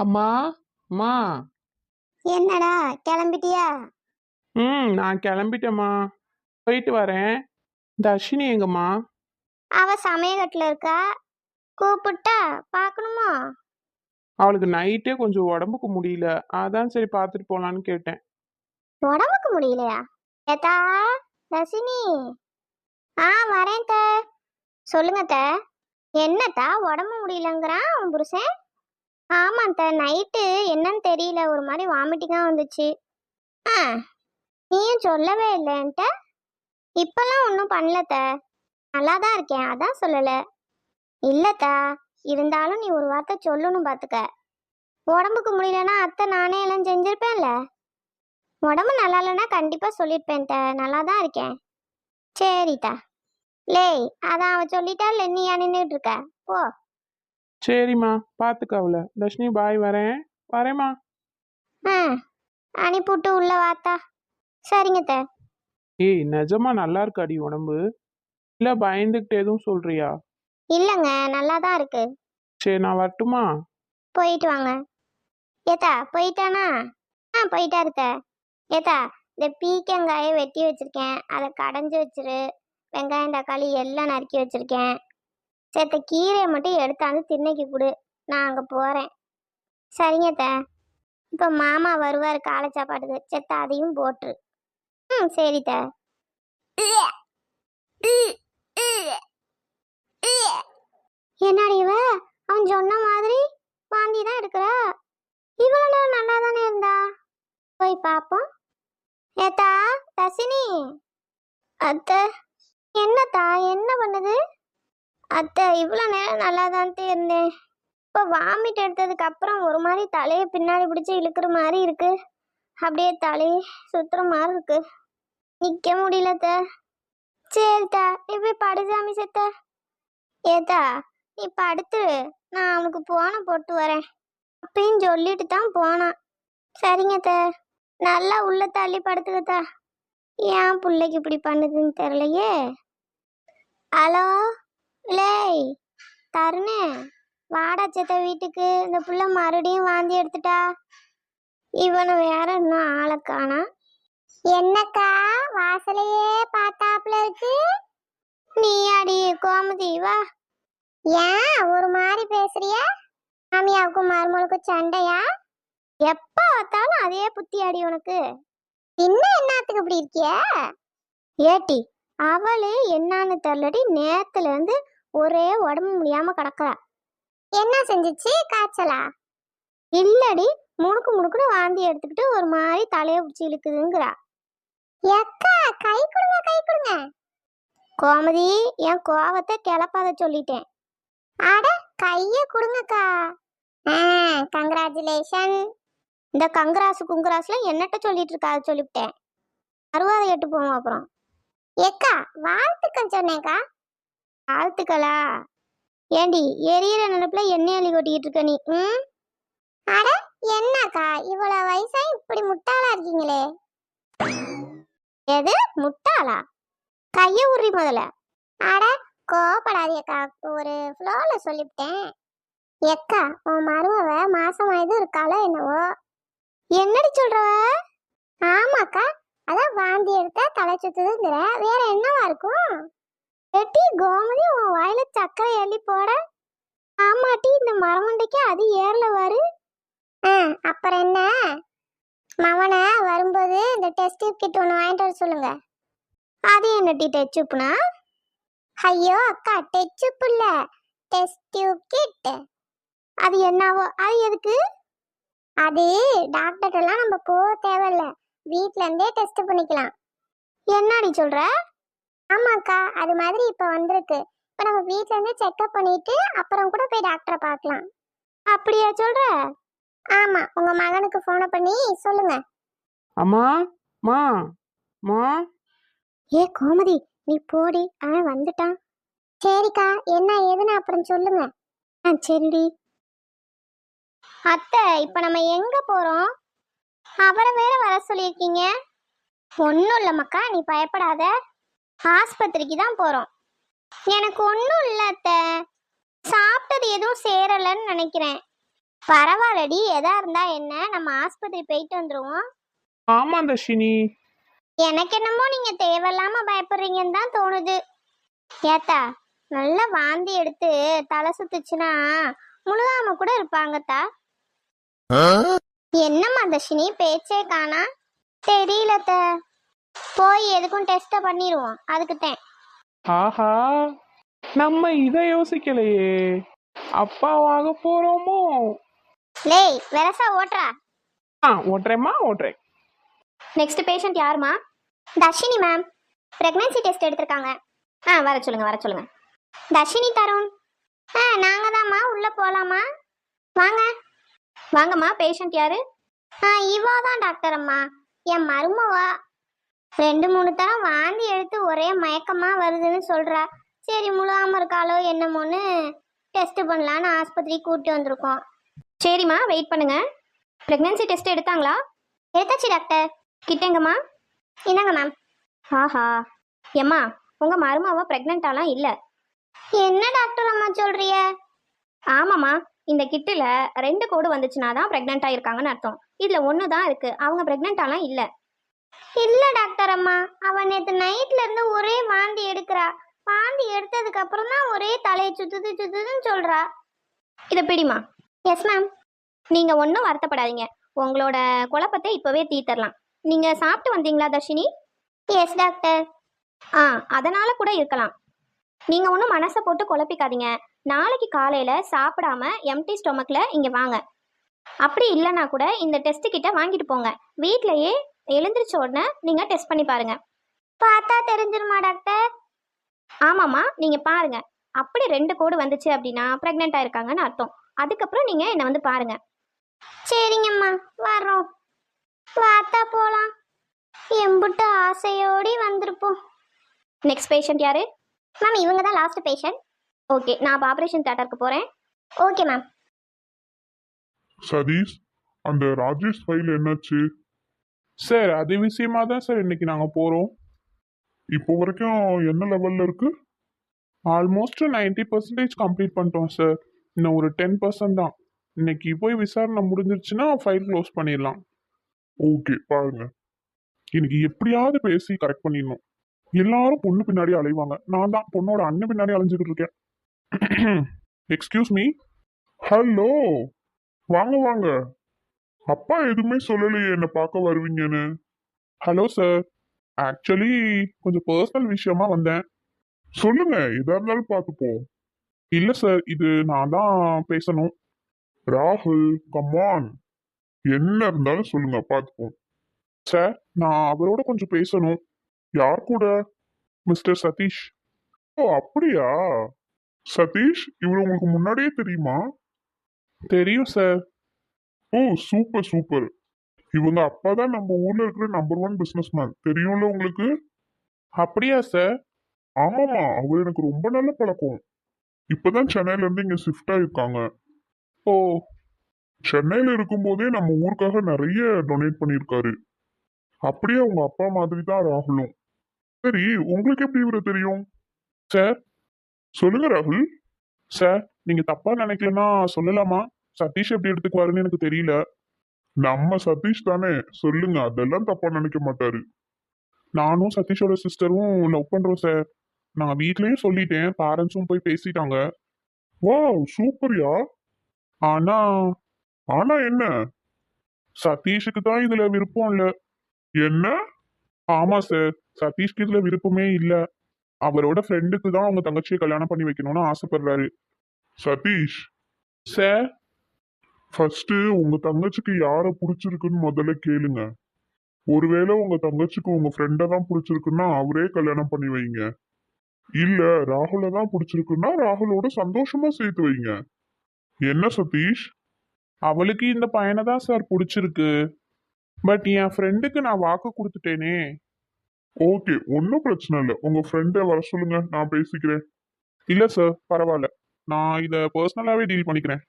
அம்மா அம்மா. என்னடா கிளம்பிட்டியா? நான் கிளம்பிட்டேம்மா. போயிட்டு வரேன். தர்ஷினி எங்கம்மா? அவ சமயக்கட்டுல இருக்கா. கூப்பிட்டா பார்க்கணுமா? அவளுக்கு நைட்டே கொஞ்சம் உடம்புக்கு முடியல, அதான் சரி பார்த்துட்டு போலான்னு கேட்டேன். உடம்புக்கு முடியலையா? ஏத்தா ரசினி. வரேன் த. சொல்லுங்க த. என்னத்தா உடம்பு முடியலங்கிறான் உன் புருஷன்? ஆமாம் த, நைட்டு என்னன்னு தெரியல, ஒரு மாதிரி வாமிட்டிங்காக வந்துச்சு. ஆ நீயும் சொல்லவே இல்லைன்ட்ட. இப்பெல்லாம் ஒன்றும் பண்ணலத்த, நல்லா தான் இருக்கேன், அதான் சொல்லலை. இல்லத்தா, இருந்தாலும் நீ ஒரு வார்த்தை சொல்லணும் பார்த்துக்க. உடம்புக்கு முடியலன்னா அத்தை நானே எல்லாம் செஞ்சிருப்பேன்ல. உடம்பு நல்லா இல்லைன்னா கண்டிப்பாக சொல்லியிருப்பேன் த, நல்லா தான் இருக்கேன். சரித்தா. லேய், அதான் அவ சொல்லிட்டா இல்லை, நீ நின்றுட்டு இருக்க? ஓ. சரிம்மா, பார்த்துக்க அவளை. தர்ஷினி பாய், வரேன். வரேம்மா. ஆ அனுப்பிவிட்டு உள்ள வாத்தா. சரிங்க த. ஏய், நிஜமா நல்லா இருக்காடி உடம்பு? இல்லை பயந்துக்கிட்டு எதுவும் சொல்றியா? இல்லைங்க, நல்லா தான் இருக்கு. சரி, நான் வரட்டுமா? போயிட்டு வாங்க. ஏத்தா போயிட்டானா? போயிட்டா இருக்க. ஏத்தா, இந்த பீக்கங்காயை வெட்டி வச்சிருக்கேன், அதை கடைஞ்சி வச்சிரு. வெங்காயம் தக்காளி எல்லாம் நறுக்கி வச்சிருக்கேன். சேர்த்த கீரையை மட்டும் எடுத்தாந்து திண்ணைக்கு கொடு, நான் அங்கே போகிறேன். சரிங்க த. இப்போ மாமா வருவார் காலை சாப்பாட்டுக்கு, செத்த அதையும் போட்டுரு. சரி த. என்னடி இவ, அவன் சொன்ன மாதிரி வாந்தி தான் எடுக்கிறா. இவ்வளோ நேரம் நல்லா தானே இருந்தா. போய் பார்ப்போம். ஏத்தா தசினி. அத்தை. என்னத்தா, என்ன பண்ணுது? அத்தை, இவ்வளோ நேரம் நல்லா தான் இருந்தேன். இப்போ வாமிட் எடுத்ததுக்கு அப்புறம் ஒரு மாதிரி தலையை பின்னாடி பிடிச்சி இழுக்கிற மாதிரி இருக்கு. அப்படியே தலையை சுத்துற மாதிரி இருக்கு. நிற்க முடியலத்த. சரித்தா, நீ போய் படுசாமி செத்த. ஏத்தா, நீ படுத்து, நான் அவனுக்கு போன போட்டு வரேன். அப்பயும் சொல்லிட்டு தான் போனான். சரிங்கத்த, நல்லா உள்ள தள்ளி படுத்துக்கத்தா. ஏன் பிள்ளைக்கு இப்படி பண்ணுதுன்னு தெரியலையே. ஹலோ லேய் தருணே, வாடா செத்த வீட்டுக்கு. இந்த புள்ள மறுபடியும் வாந்தி எடுத்துட்டா. இவனை வேற இன்னும் ஆளை காணா. என்னக்கா வாசலையே பார்த்தாப்புல இருக்கு? நீ அடி கோமதி வா. ஏன் ஒரு மாதிரி பேசுறியா? மாமியாவுக்கும் மருமகளுக்கும் சண்டையா? எப்ப பார்த்தாலும் அதே புத்தி அடி உனக்கு. இன்னும் என்னத்துக்கு இப்படி இருக்கிய? ஏட்டி, அவளு என்னான்னு தெரியலடி, நேத்துல இருந்து ஒரே உடம்பு முடியாம கிடக்குறா. என்ன செஞ்சிச்சு? காய்ச்சலா? இல்லடி, முணுக்கு முணுக்குன்னு வாந்தி எடுத்துக்கிட்டு ஒரு மாதிரி தலையை பிடிச்சி இழுக்குதுங்கிறா. எக்கா கை கொடுங்க, கை கொடுங்க. கோமதி, என் கோவத்தை கிளப்பாத சொல்லிட்டேன். அட கைய கொடுங்கக்கா. கங்க்ராச்சுலேஷன். இந்த கங்கராசு குங்கராசுல என்னட்ட சொல்லிட்டு இருக்கா, சொல்லிவிட்டேன். அறுவாதை எட்டு போவோம் அப்புறம். ஏக்கா வாழ்த்துக்கள் சொன்னேக்கா. வாழ்த்துக்களா? ஏண்டி எரியிற நினைப்புல எண்ணெய் அள்ளி கொட்டிக்கிட்டு இருக்க நீ? அட என்னக்கா இவ்வளவு வயசா இப்படி முட்டாளா இருக்கீங்களே. எது முட்டாளா? கைய உரி முதல்ல. அட கோபப்படாதீக்கா, ஒரு ஃப்ளோல சொல்லிவிட்டேன். எக்கா, உன் மருமவ மாசமா எதுவும் இருக்காளோ என்னவோ. என்னடி சொல்றவ? ஆமாக்கா, அதான் வாந்தி எடுத்தா தலை சுத்துதுங்கிற, வேற என்னவா இருக்கும்? எட்டி கோமதி, உன் வாயில சக்கரை எள்ளி போட. ஆமாட்டி, இந்த மரமண்டைக்கு அது ஏறல வாரு. அப்புறம் என்ன, மவனை வரும்போது இந்த டெஸ்ட் கிட் ஒன்று வாங்கிட்டு வர சொல்லுங்க. அது என்னட்டி டெச்சுப்புனா? ஐயோ அக்கா, டெச்சுப்பு இல்ல, டெஸ்ட் டியூப் கிட். அது என்னவோ, அது எதுக்கு? அது டாக்டர்லாம் நம்ம போக தேவையில்ல, வீட்ல இருந்தே டெஸ்ட் பண்ணிக்கலாம். என்னடி சொல்ற? ஆமாக்கா, அது மாதிரி இப்ப வந்திருக்கு. இப்ப நம்ம வீட்ல இருந்தே செக்அப் பண்ணிட்டு அப்புறம் கூட போய் டாக்டரை பார்க்கலாம். அப்படியா சொல்ற? ஆமா, உங்க மகனுக்கு போனை பண்ணி சொல்லுங்க. அம்மா மா மா. ஏ கோமதி, நீ போடி, அவன் வந்துட்டான். சரிக்கா, என்ன ஏதுன்னு அப்புறம் சொல்லுங்க. சரிடி. அத்தை, இப்ப நம்ம எங்க போறோம்? அவரை வேற வர சொல்லியிருக்கீங்க. ஒன்றும் இல்லை மக்கா, நீ பயப்படாத. ஆஸ்பத்திரிக்கு தான் போறோம். எனக்கு ஒன்றும் இல்லை அத்தை, சாப்பிட்டது எதுவும் சேரலன்னு நினைக்கிறேன். பரவாயில்லடி, எதா இருந்தா என்ன, நம்ம ஆஸ்பத்திரி போயிட்டு வந்துருவோம். ஆமா தர்ஷினி. எனக்கு என்னமோ நீங்க தேவையில்லாம பயப்படுறீங்கன்னு தான் தோணுது. ஏத்தா, நல்லா வாந்தி எடுத்து தலை சுத்துச்சுன்னா முழுகாம கூட இருப்பாங்கத்தா. என்னம்மா தர்ஷினி பேச்சே காணா? தெரியலத்த. போய் எதுக்கும் டெஸ்ட பண்ணிடுவோம், அதுக்குத்தான். ஆஹா, நம்ம இதை யோசிக்கலையே. அப்பாவாக போறோமோ? லேய் வெரசா ஓட்டுறா. ஓட்டுறேம்மா ஓட்டுறேன். நெக்ஸ்ட் பேஷண்ட் யாருமா? தர்ஷினி மேம். பிரெக்னன்சி டெஸ்ட் எடுத்திருக்காங்க. வர சொல்லுங்க வர சொல்லுங்க. தர்ஷினி தருண். நாங்க தாம்மா, உள்ள போலாமா? வாங்க வாங்கம்மா. பேஷண்ட் யாரு? இவா தான் டாக்டர் அம்மா, என் மருமவா. 2-3 தரம் வாந்தி எடுத்து ஒரே மயக்கமா வருதுன்னு சொல்றா. சரி முழுகாம இருக்காளோ என்னமோன்னு டெஸ்ட் பண்ணலான்னு ஆஸ்பத்திரி கூட்டி வந்திருக்கோம். சரிம்மா, வெயிட் பண்ணுங்க. பிரெக்னன்சி டெஸ்ட் எடுத்தாங்களா? எடுத்தாச்சு டாக்டர். கிட்டேங்கம்மா. இந்தாங்க மேம். ஆஹா, ஏம்மா உங்க மருமவ பிரெக்னென்ட்டாலாம் இல்லை. என்ன டாக்டர் அம்மா சொல்றிய? ஆமாம்மா, இந்த கிட்டில் 2 கோடு வந்துச்சுன்னா தான் ப்ரெக்னென்ட் ஆகிருக்காங்கன்னு அர்த்தம். இதில் 1 தான் இருக்கு. அவங்க ப்ரெக்னென்ட்டாலாம் இல்லை. இல்லை டாக்டர் அம்மா, அவன் நேற்று நைட்ல இருந்து ஒரே வாந்தி எடுக்கிறா. வாந்தி எடுத்ததுக்கு அப்புறம் தான் ஒரே தலையை சுத்துதுன்னு சொல்றா. இதை பிடிமா. Yes ma'am. நீங்க ஒன்றும் வருத்தப்படாதீங்க, உங்களோட குழப்பத்தை இப்போவே தீர்த்தரலாம். நீங்க சாப்பிட்டு வந்தீங்களா தர்ஷினி? Yes doctor. அதனால கூட இருக்கலாம். நீங்க ஒன்றும் மனசை போட்டு குழப்பிக்காதீங்க. நாளைக்கு காலையில சாப்பிடாம எம்டி ஸ்டொமக்ல இங்க வாங்க. அப்படி இல்லைன்னா கூட இந்த டெஸ்ட் கிட்ட வாங்கிட்டு போங்க. வீட்லயே எழுந்திரிச்ச உடனே நீங்க டெஸ்ட் பண்ணி பாருங்க. பார்த்தா தெரிஞ்சிருமா டாக்டர்? ஆமாம்மா, நீங்க பாருங்க. அப்படி 2 கோடு வந்துச்சு அப்படின்னா பிரெக்னென்ட் ஆயிருக்காங்கன்னு அர்த்தம். அதுக்கப்புறம் நீங்க என்னை வந்து பாருங்க. சரிங்கம்மா, வர்றோம். பார்த்தா போலாம். எம்புட்டு ஆசையோடி வந்திருப்போம். நெக்ஸ்ட் பேஷண்ட் யாரு மேம்? இவங்க தான் லாஸ்ட் பேஷண்ட். ஓகே, நான் இப்போ ஆப்ரேஷன் தியேட்டருக்கு போறேன். Okay ma'am. சதீஷ், அந்த ராஜேஷ் ஃபைல் என்னாச்சு? சார் அது விஷயமா தான் சார் இன்னைக்கு நாங்கள் போகிறோம். இப்போ வரைக்கும் என்ன லெவல்ல இருக்கு? ஆல்மோஸ்ட் 90% கம்ப்ளீட் பண்ணிட்டோம் சார். இன்னும் ஒரு 10% தான். இன்னைக்கு போய் விசாரணை முடிஞ்சிருச்சுன்னா ஃபைல் க்ளோஸ் பண்ணிடலாம். ஓகே, பாருங்க. இன்னைக்கு எப்படியாவது பேசி கரெக்ட் பண்ணிடணும். எல்லாரும் பொண்ணு பின்னாடி அலைவாங்க, நான் தான் பொண்ணோட அண்ணன் பின்னாடி அலைஞ்சுக்கிட்டு இருக்கேன். Excuse me. ஹலோ, வாங்க வாங்க. அப்பா எதுவுமே சொல்லலையே என்ன பார்க்க வருவீங்கன்னு. ஹலோ சார், ஆக்சுவலி கொஞ்சம் பர்சனல் விஷயமா வந்தேன். சொல்லுங்க, எதா இருந்தாலும் பார்த்துப்போம். இல்லை சார், இது நான் தான் பேசணும். ராகுல், கமான், என்ன இருந்தாலும் சொல்லுங்க, பார்த்துப்போம். சார், நான் அவரோட கொஞ்சம் பேசணும். யார் கூட? மிஸ்டர் சதீஷ். ஓ அப்படியா? சதீஷ் இவர் உங்களுக்கு முன்னாடியே தெரியுமா? தெரியும் சார். ஓ சூப்பர் சூப்பர். இவங்க அப்பா தான் நம்ம ஊர்ல இருக்கிற நம்பர் 1 பிசினஸ் மேன், தெரியும்ல உங்களுக்கு? அப்படியா சார்? ஆமாமா, அவர் எனக்கு ரொம்ப நல்ல பழக்கம். இப்பதான் சென்னையில இருந்து இங்க ஷிஃப்ட் ஆயிருக்காங்க. ஓ. சென்னையில இருக்கும்போதே நம்ம ஊருக்காக நிறைய டொனேட் பண்ணியிருக்காரு. அப்படியே உங்க அப்பா மாதிரி தான் ராகுலும். சரி, உங்களுக்கு எப்படி இவரை தெரியும்? சார். சொல்லுங்க ராகுல். சார், நீங்க தப்பா நினைக்கலன்னா சொல்லலாமா? சதீஷ் எப்படி எடுத்துக்குவாருன்னு எனக்கு தெரியல. நம்ம சதீஷ் தானே, சொல்லுங்க, அதெல்லாம் தப்பா நினைக்க மாட்டாரு. நானும் சதீஷோட சிஸ்டரும் லவ் பண்றோம் சார். நான் வீட்லயும் சொல்லிட்டேன், பேரண்ட்ஸும் போய் பேசிட்டாங்க. வாவ் சூப்பர்யா. ஆனா ஆனா என்ன? சதீஷுக்கு தான் இதுல விருப்பம் இல்ல. என்ன? ஆமா சார், சதீஷ்க்கு இதுல விருப்பமே இல்ல. அவரோட ஃப்ரெண்டுக்கு தான் அவங்க தங்கச்சியை கல்யாணம் பண்ணி வைக்கணும்னு ஆசைப்படுறாரு. சதீஷ் சார். ஃபர்ஸ்ட் உங்க தங்கச்சிக்கு யார பிடிச்சிருக்குன்னு முதல்ல கேளுங்க. ஒருவேளை உங்க தங்கச்சிக்கு உங்க ஃப்ரெண்டை தான் பிடிச்சிருக்குன்னா அவரே கல்யாணம் பண்ணி வைங்க. இல்ல ராகுல தான் பிடிச்சிருக்குன்னா ராகுலோட சந்தோஷமா சேர்த்து வைங்க. என்ன சதீஷ்? அவளுக்கு இந்த பையனை தான் சார் பிடிச்சிருக்கு. பட் என் ஃப்ரெண்டுக்கு நான் வாக்கு கொடுத்துட்டேனே. ஓகே, ஒன்றும் பிரச்சனை இல்லை, உங்க ஃப்ரெண்டை வர சொல்லுங்க, நான் பேசிக்கிறேன். இல்ல சார், பரவாயில்ல, நான் இதை பர்சனலாவே டீல் பண்ணிக்கிறேன்.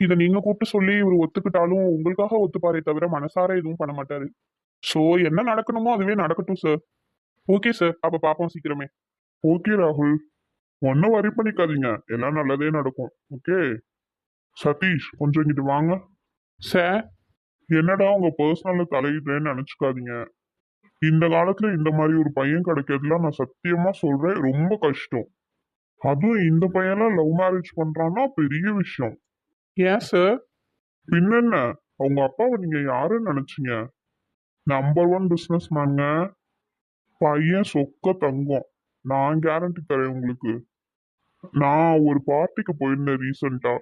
இதை நீங்க கூப்பிட்டு சொல்லி இவர் ஒத்துக்கிட்டாலும் உங்களுக்காக ஒத்துப்பாரே தவிர மனசார எதுவும் பண்ண மாட்டாரு. ஸோ என்ன நடக்கணுமோ அதுவே நடக்கட்டும் சார். ஓகே சார், அப்ப பாப்போம் சீக்கிரமே. ஓகே ராகுல், ஒன்றும் வரி பண்ணிக்காதீங்க, எல்லாம் நல்லதே நடக்கும். ஓகே. சதீஷ் கொஞ்சம் இங்கிட்டு வாங்க. சார். என்னடா உங்க பர்சனல்ல தலையிடுறேன்னு நினைச்சுக்காதீங்க. இந்த காலத்துல இந்த மாதிரி ஒரு பையன் கிடைக்கிறதுலாம் நான் சத்தியமா சொல்றேன் ரொம்ப கஷ்டம். அதுவும் இந்த பையன்லாம் லவ் மேரேஜ் பண்றான்னா பெரிய விஷயம். ஏன் சார்? பின்னென்ன, அவங்க அப்பாவை நீங்க யாருன்னு நினைச்சீங்க? நம்பர் ஒன் பிசினஸ் மேனுங்க. பையன் சொக்க தங்கம். நான் கேரண்டி தரேன் உங்களுக்கு. நான் ஒரு பார்ட்டிக்கு போயிருந்தேன் ரீசெண்டா.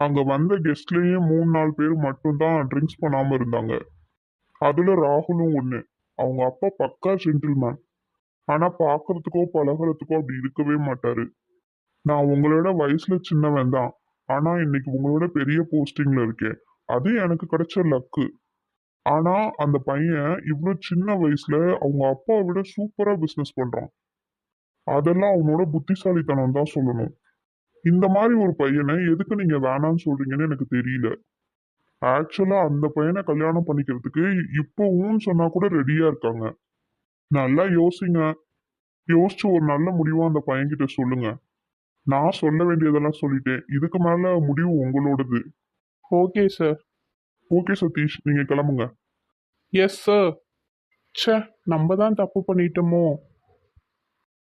அங்க வந்த கெஸ்ட்லயே 3-4 பேர் மட்டும்தான் ட்ரிங்க்ஸ் பண்ணாம இருந்தாங்க. அதுல ராகுலும் ஒண்ணு. அவங்க அப்பா பக்கா ஜென்டில்மேன். ஆனா பாக்குறதுக்கோ பழகுறதுக்கோ அப்படி இருக்கவே மாட்டாரு. நான் உங்களோட வயசுல சின்னவன் தான். ஆனா இன்னைக்கு உங்களோட பெரிய போஸ்டிங்ல இருக்கேன். அது எனக்கு கிடைச்ச லக்கு. ஆனா அந்த பையன் இவ்வளவு சின்ன வயசுல அவங்க அப்பாவை விட சூப்பரா பிசினஸ் பண்றான். அதெல்லாம் அவனோட புத்திசாலித்தனம் தான் சொல்லணும். இந்த மாதிரி ஒரு பையனை எதுக்கு நீங்க வேணாம்னு சொல்றீங்கன்னு எனக்கு தெரியல. ஆக்சுவலா அந்த பையனை கல்யாணம் பண்ணிக்கிறதுக்கு இப்பவும் சொன்னா கூட ரெடியா இருக்காங்க. நல்லா யோசிங்க. யோசிச்சு ஒரு நல்ல முடிவா அந்த பையன்கிட்ட சொல்லுங்க. நான் சொல்ல வேண்டியதெல்லாம் சொல்லிட்டேன். இதுக்கு மேல முடிவு உங்களோடது. Okay sir. ஓகே சதீஷ், நீங்க கிளம்புங்க. Yes sir. ச்சே, நம்ம தான் தப்பு பண்ணிட்டோமோ?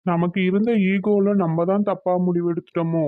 நமக்கு இருந்த ஈகோல நம்ம தான் தப்பா முடிவெடுத்துட்டோமோ?